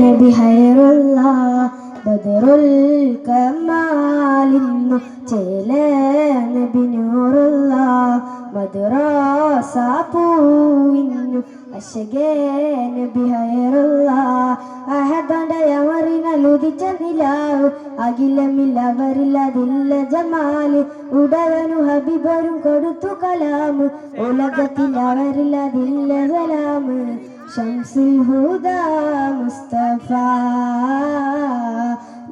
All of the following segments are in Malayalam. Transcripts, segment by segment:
നബി ഹൈറുള്ള ബദറുൽ കമാലിന്നു ചേല നബി നൂറുള്ള മദ്റസ പൂവിന്നു അശകേ നബി ഹൈറുള്ള അഹദണ്ടയമറിനലുദിച്ച നിലാവ് അഖിലമില്ലവരില്ലതില്ല ജമാല് ഉടവനു ഹബീബരും കൊടുത്തു കലാമ് ഉലകത്തിൽ അവരില്ലതില്ല സലാമ് ശംസുൽ ഹുദാ മുസ്തഫ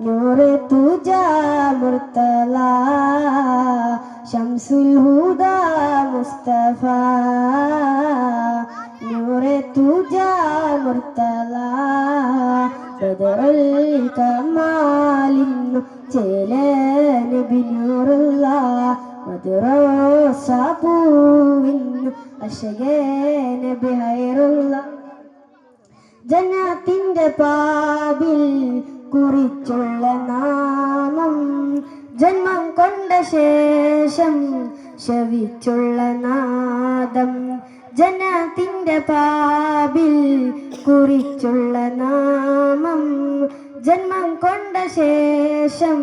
നൂറെ തുജാ മുർത്തല ശംസുൽ ഹുദാ മുസ്തഫ നൂറെ തുജാ മുർത്തല ബദറുൽ കമാലിന്നു ചേല നബി നൂറുള്ള മദ്റസ പൂവിന്നു അശകേ നബി ഹൈറുള്ള ജന്നത്തിന്റെ പാപിൽ കുറിച്ചുള്ള നാമം ജന്മം കൊണ്ട ശേഷം ശവിച്ചുള്ള നാദം ജന്നത്തിന്റെ പാപിൽ കുറിച്ചുള്ള നാമം ജന്മം കൊണ്ട ശേഷം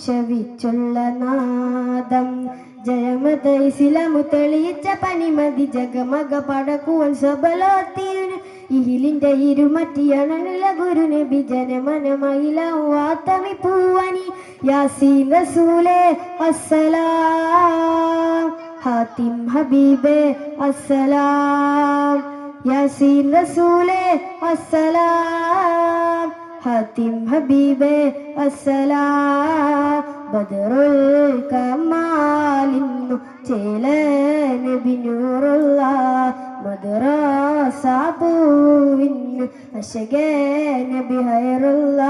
ശവിച്ചുള്ള നാദം ജയമത ഇസ്ലാമു തെളിയിച്ച പനിമതി ജഗമക പടക്കുവൻ സബലോത്തീന് ഇഹിലിന്റെ ഇരുമറ്റിയണനില ഗുരു നബി ജനമനമയിലാത്തമി പൂവനി യാസീൻ റസൂലേ അസ്സലാം ഹാത്തിം ഹബീബേ അസ്സലാം യാസീൻ റസൂലേ അസ്സലാം ഹാത്തിം ഹബീബേ അസ്സലാം ബദറുൽ കമാലിന്നു ചേല നബി നൂറുള്ള മദ്റസ പൂവിന്നു അശകേ നബി ഹൈറുള്ള